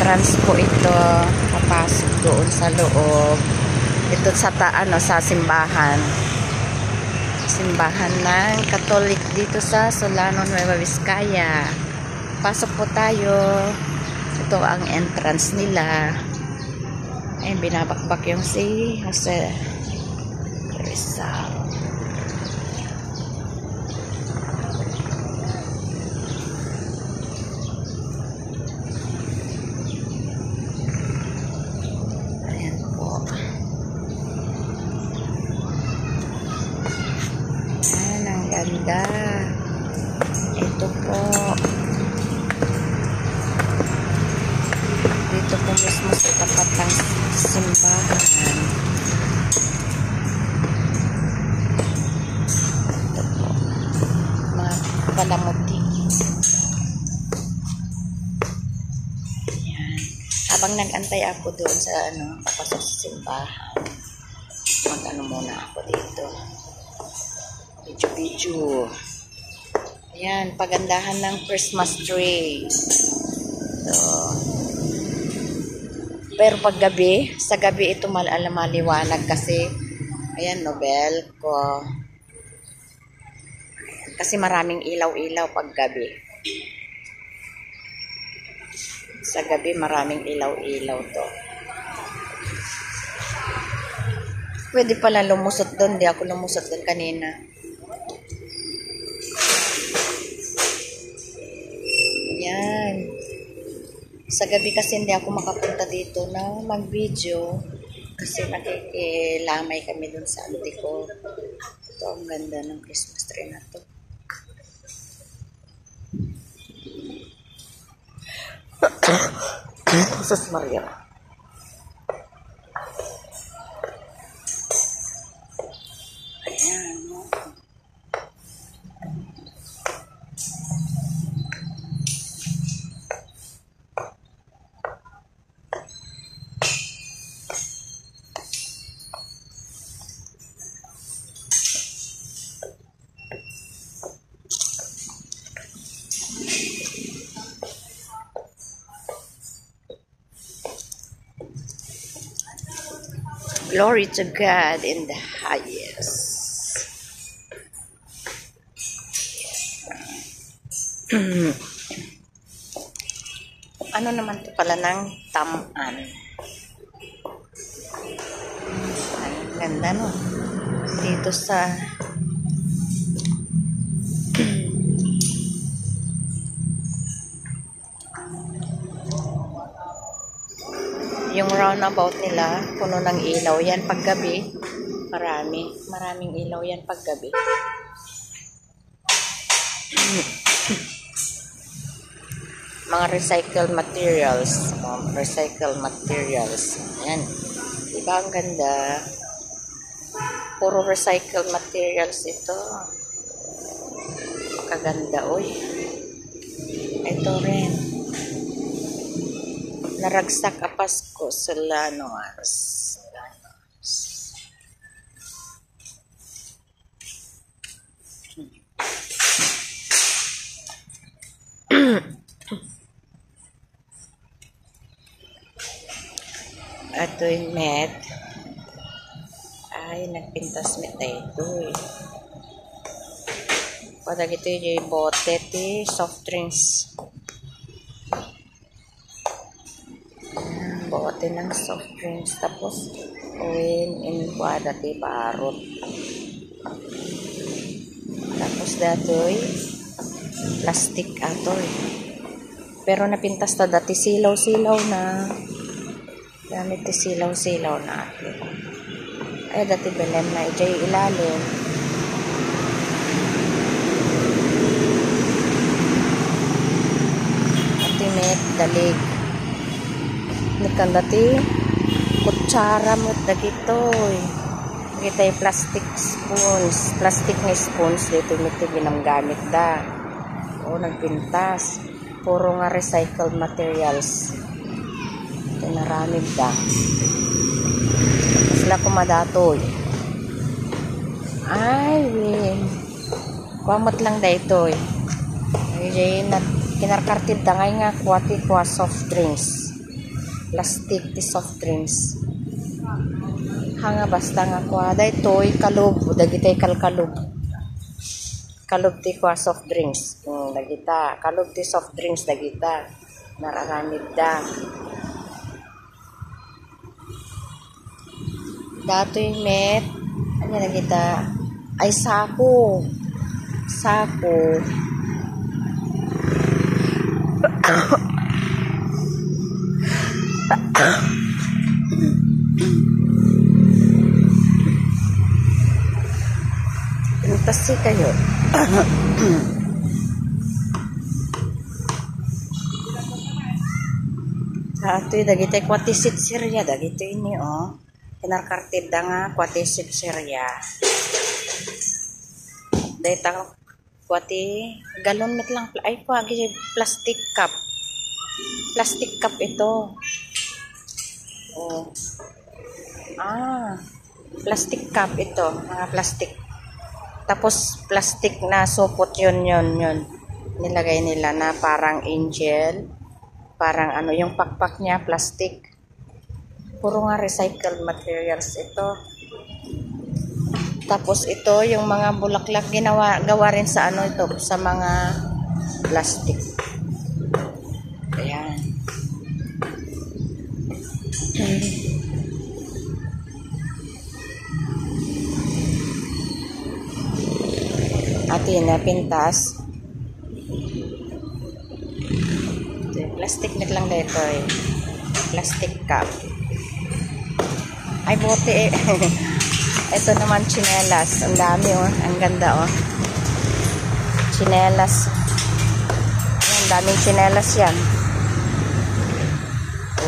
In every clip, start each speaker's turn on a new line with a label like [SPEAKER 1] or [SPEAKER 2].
[SPEAKER 1] entrance po ito. Papasok doon sa loob. Ito sa sa simbahan. Simbahan ng Katolik dito sa Solano, Nueva Vizcaya. Pasok po tayo. Ito ang entrance nila. Ayun, binabakbak yung si Jose Rizal. Ayan po. Ayan, ang ganda. Ito po. Dito po mismo sa tapat ng simbahan. Ito po. Mga palamuti. Ayan. Habang nag-antay ako doon sa papasok sa simbahan, mag-ano muna ako dito. Video. Ayan, pagandahan ng Christmas tree. So, pero pag gabi, sa gabi ito maliwanag kasi, ayan, Nobel ko. Kasi maraming ilaw-ilaw pag gabi. Sa gabi maraming ilaw-ilaw to. Pwede pala lumusot doon. Di ako lumusot doon kanina. Ayan. Sa gabi kasi hindi ako makapunta dito na mag-video kasi nakikilamay kami dun sa auntie ko. Ito ang ganda ng Christmas tree na to. Jesus Maria. Ayan. Glory to God in the highest. Ano naman to pala ng taman? Ang ganda, no? Dito sa yung roundabout nila, puno ng ilaw yan paggabi. Maraming ilaw yan paggabi. Mga recycled materials. Ayan. Diba ang ganda? Puro recycled materials ito. Kaganda, oy. Ito rin. Naragsak a Pasko Solanos. Ito yung met. Ay, nagpintas met na ito eh. Pag ito yung bote, soft drinks. Bote ng soft drinks. Tapos, in kuwada, barot. Tapos, datoy, plastic atoy. Pero napintas ta dati silaw-silaw na. Gamit silaw-silaw na ito. Ay, dati belen na ijay ilalim. Atimet, dalig. Nikan dati, kutsara mo dagito. Kita yung plastic spoons. Plastic na spoons. Dito ito ginamgamit da. O, nagpintas. Puro nga recycled materials. Ito naramid da. Sila kumadatoy. Ay, win. Kuamot lang da ito eh. Ay, kinarkartid da ngay nga kuwati kuwa soft drinks. Plastic ti soft drinks. Hanga basta nga kwa daytoy kalub dagitay kalkalub. Kalub ti kwa soft drinks. Dagita kalub ti soft drinks dagita. Nararamid da. Datoy met ano dagita ay sako. Sako. Pintasi kayo. Atoy dagiti kwatisit sirya dagiti ini kinarkartid da nga kwatisit sirya. Dayta kwati galon met lang ay pagi plastic cup. Plastic cup ito. Oh. Plastic cup ito, mga plastic. Tapos plastic na supot yun. Nilagay nila na parang angel. Parang ano, yung pakpak niya, plastic. Puro nga recycled materials ito. Tapos ito, yung mga bulaklak, gawa rin sa ano ito, sa mga plastic. Ayan. Atin na pintas. Plastic net lang dito eh. Plastic cup. Ay bote eh. Ito naman chinelas. Ang dami Ang ganda Chinelas. Ang daming chinelas yan.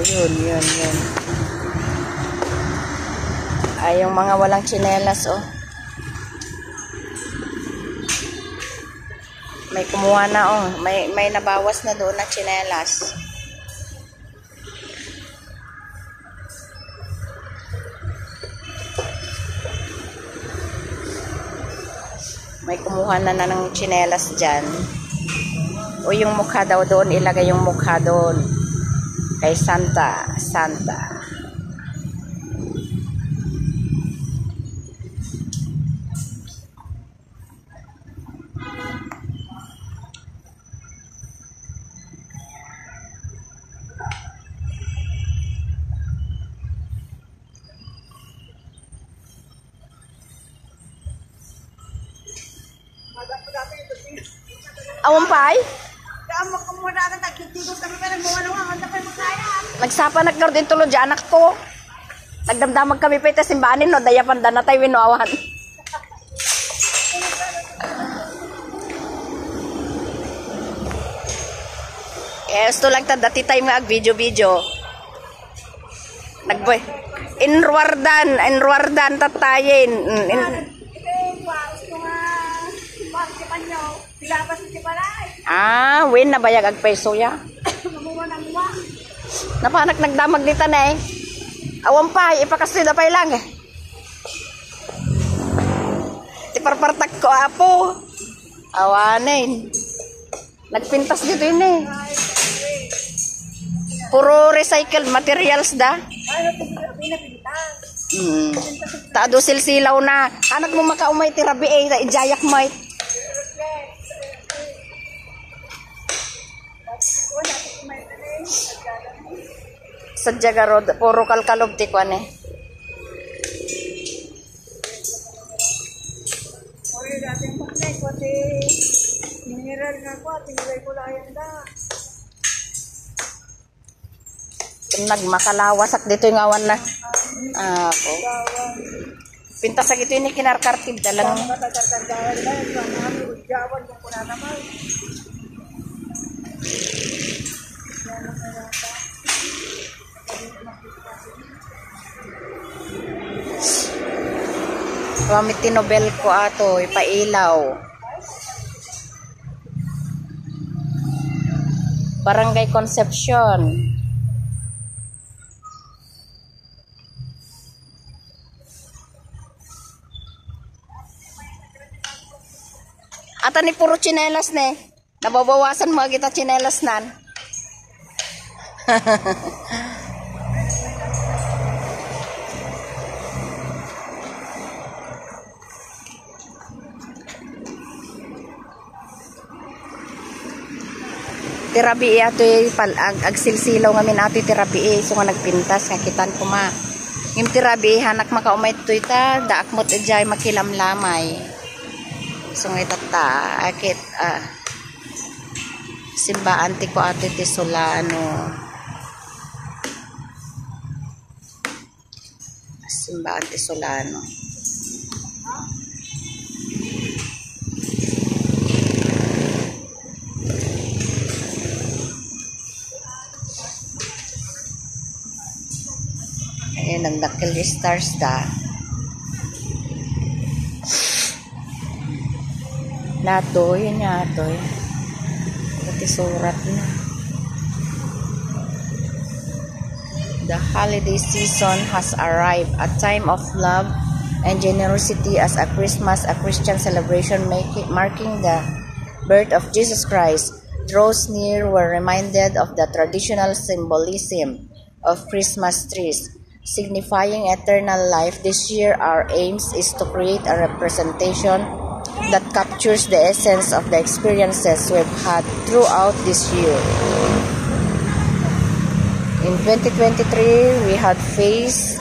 [SPEAKER 1] Yun. Ay yung mga walang chinelas May kumuha na may nabawas na doon na tsinelas. May kumuha na ng tsinelas dyan. O yung mukha daw doon, ilagay yung mukha doon. Kay Santa. Awampay? Nagsapa nagkaroon din tulod dyan anak ko. Nagdamdamag kami pa ito simbanin daya panda na tayo winuawan. Gusto lang dati tayo nga video. Nagboy. Inruardan tatayin. Win nabayag ag peso ya. Napanak nagdamag dita na Awampay, ipakasli na pay lang Tiparpartak ko apo. Awanin. Nagpintas dito yun Puro recycled materials da. Taado silsilaw na. Anak mo makaumay tirabi ijayak mo Sadya garod, puro kalkalob ti kwan
[SPEAKER 2] mineral nga ko, tinigay ko layan da.
[SPEAKER 1] Nagmakalawasak dito yung awan na. Ako. Pintas sa ito yung kinarkartib dalang. Pamit tinobel ko ato, ipailaw. Barangay Concepcion. Ata ni puro chinelas ne. Nababawasan mga kita chinelas nan. tirabi ato agsilsilaw nga min ato tirabi so nga nagpintas nga kitan ko ma. Ngim tirabi hanak makaumay toy ta daakmot ejay makilamlamay. So nga itata akit simbaan ti ko ato ti Solano. Simbaan ti Solano. Ayan, nagdakil yung stars da. Nato, yun nga ito. Pati surat na. The holiday season has arrived, a time of love and generosity as a Christmas, a Christian celebration marking the birth of Jesus Christ. Draws near, we're reminded of the traditional symbolism of Christmas trees, signifying eternal life. This year, our aims is to create a representation that captures the essence of the experiences we've had throughout this year. In 2023, we had faced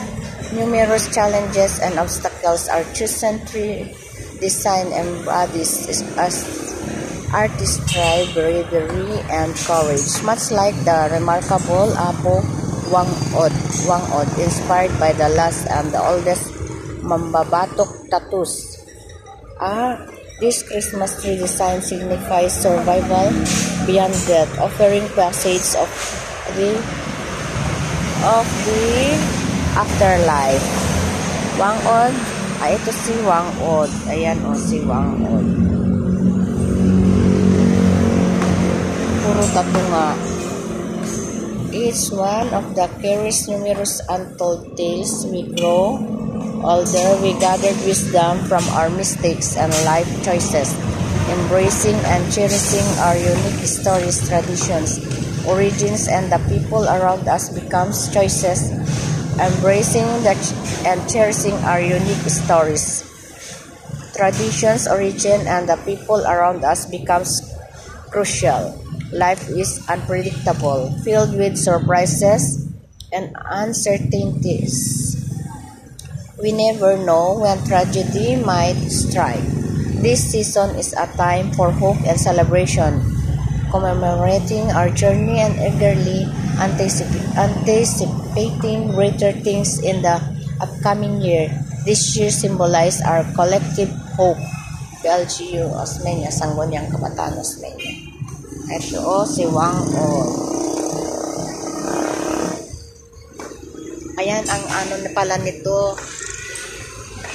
[SPEAKER 1] numerous challenges and obstacles. Our chosen tree design embodies as artistry, bravery, and courage, much like the remarkable Apo Wangod, inspired by the last and the oldest Mambabatok tattoos. This Christmas tree design signifies survival beyond death, offering passage of the afterlife. Wangod, ito si Wangod. Ayan si Wangod. Puro tattoo nga. Each one of the carries numerous untold tales. We grow older, we gathered wisdom from our mistakes and life choices, embracing and cherishing our unique stories, traditions, origins, and the people around us becomes choices, embracing and cherishing our unique stories, traditions, origin, and the people around us becomes crucial. Life is unpredictable, filled with surprises and uncertainties. We never know when tragedy might strike. This season is a time for hope and celebration, commemorating our journey and eagerly anticipating greater things in the upcoming year. This year symbolizes our collective hope. PLGU Osmeña, Sangguniang Kabataan Osmeña. Ito si Wangod. Ayan ang ano na pala nito.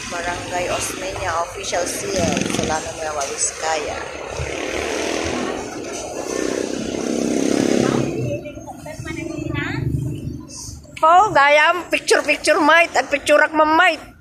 [SPEAKER 1] Barangay Osmeña official seal, Solano Nueva Vizcaya. Oh, gayam picture mate at picture ak mamait.